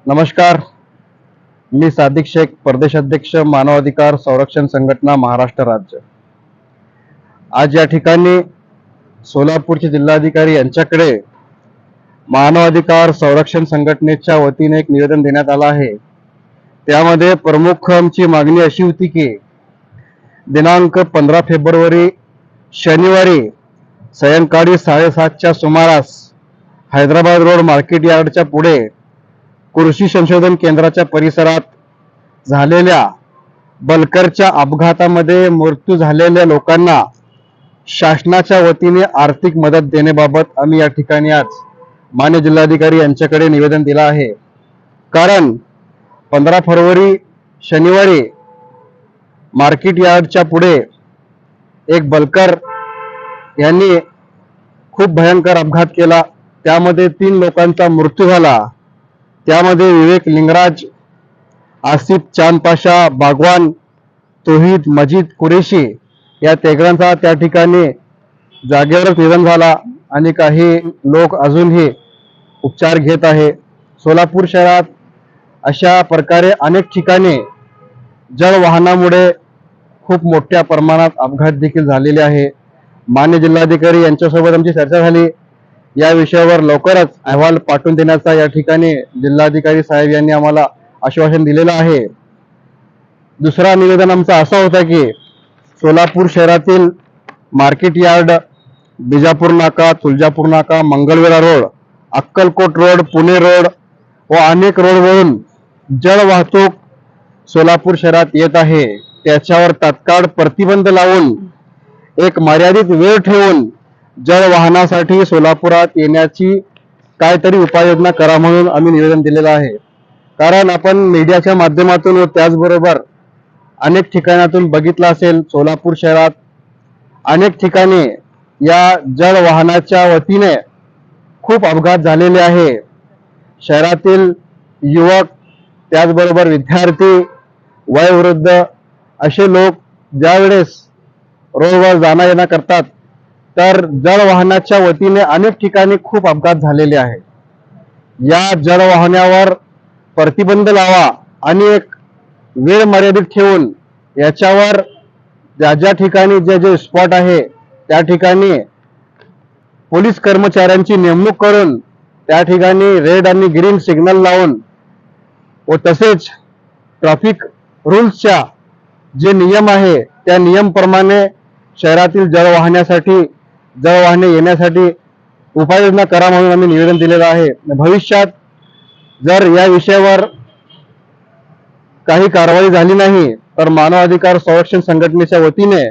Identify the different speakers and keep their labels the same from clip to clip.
Speaker 1: नमस्कार. मी सादिक शेख, प्रदेशाध्यक्ष मानवाधिकार संरक्षण संघटना महाराष्ट्र राज्य. आज या ठिकाणी सोलापूरचे जिल्हाधिकारी यांच्याकडे मानवाधिकार संरक्षण संघटनेच्या वतीने एक निवेदन देण्यात आलं आहे. त्यामध्ये प्रमुख आमची मागणी अशी होती की दिनांक 15 फेब्रुवारी शनिवारी सायंकाळी 7:30च्या सुमारास हैदराबाद रोड मार्केट यार्डच्या पुढे कृषी संशोधन केंद्राच्या परिसरात झालेल्या बलकरच्या अपघातामध्ये मृत्यू झालेल्या लोकांना शासनाच्या वतीने आर्थिक मदत देण्याबाबत आम्ही या ठिकाणी आज मान्य जिल्हाधिकारी यांच्याकडे निवेदन दिलं आहे. कारण 15 फरवरी शनिवारी मार्केट यार्डच्या पुढे एक बलकर यांनी खूप भयंकर अपघात केला. त्यामध्ये 3 लोकांचा मृत्यू झाला. त्यामध्ये विवेक लिंगराज, आसिफ चांद पाशा, बागवान तोहीद मजीद कुरेशी या तिघांचा त्या ठिकाणी जागेवरच निधन झाला आणि काही लोक अजूनही उपचार घेत आहे. सोलापूर शहरात अशा प्रकारे अनेक ठिकाणी जड वाहनामुळे खूप मोठ्या प्रमाणात अपघात देखील झालेले आहे. मान्य जिल्हाधिकारी यांच्यासोबत आमची चर्चा झाली. या विषयावर लवकरच अहवाल पाठवून देण्याचा या ठिकाणी जिल्हाधिकारी साहेब यांनी आम्हाला आश्वासन दिलेलं आहे. दुसरा निवेदन आमचा असा होता की सोलापूर शहरातील मार्केट यार्ड, बिजापूर नाका, तुळजापूर नाका, Mangalvedha road, Akkalkot road, Pune road व अनेक रोडवरून जड वाहतूक सोलापूर शहरात येत आहे. त्याच्यावर तात्काळ प्रतिबंध लावून एक मर्यादित वेळ ठेवून जड वाहनासाठी सोलापुरात येण्याची काहीतरी उपाययोजना करा म्हणून आम्ही निवेदन दिलेलं आहे. कारण आपण मीडियाच्या माध्यमातून व त्याचबरोबर अनेक ठिकाणातून बघितलं असेल, सोलापूर शहरात अनेक ठिकाणी या जड वाहनाच्या वतीने खूप अपघात झालेले आहे. शहरातील युवक, त्याचबरोबर विद्यार्थी, वयोवृद्ध असे लोक ज्यावेळेस रोडवर जाणं येणं करतात तर जड वाहनाच्या वतीने अनेक ठिकाणी खूप अपघात झालेले आहेत. या जड वाहनावर प्रतिबंध लावा आणि एक वेळ मर्यादित ठेवून याच्यावर ज्या ठिकाणी जे स्पॉट आहे त्या ठिकाणी पोलीस कर्मचाऱ्यांची नेमणूक करून त्या ठिकाणी रेड आणि ग्रीन सिग्नल लावून व तसेच ट्रॅफिक रूल्सच्या जे नियम आहे त्या नियमप्रमाणे शहरातील जड वाहने येण्यासाठी उपाययोजना करा म्हणून आम्ही निवेदन दिलेलं आहे. भविष्यात जर या विषयावर काही कारवाई झाली नाही तर मानवाधिकार संरक्षण संघटनेच्या वतीने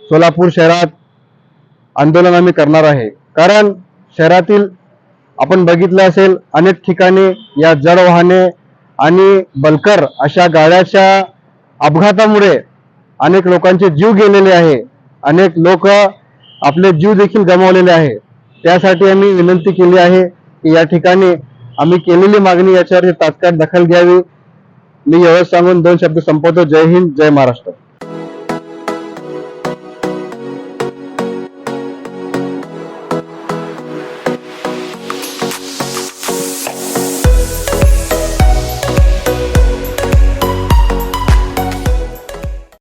Speaker 1: सोलापूर शहरात आंदोलन आम्ही करणार आहे. कारण शहरातील आपण बघितलं असेल अनेक ठिकाणी या जड वाहने आणि बलकर अशा गाड्याच्या अपघातामुळे अनेक लोकांचे जीव गेलेले आहे. अनेक लोक आपले जीव देखील गमावलेले आहे. त्यासाठी आम्ही विनंती केली आहे की या ठिकाणी आम्ही केलेली मागणी याच्यावर तात्काळ दखल घ्यावी. मी एवढं सांगून 2 शब्द संपवतो. जय हिंद, जय महाराष्ट्र.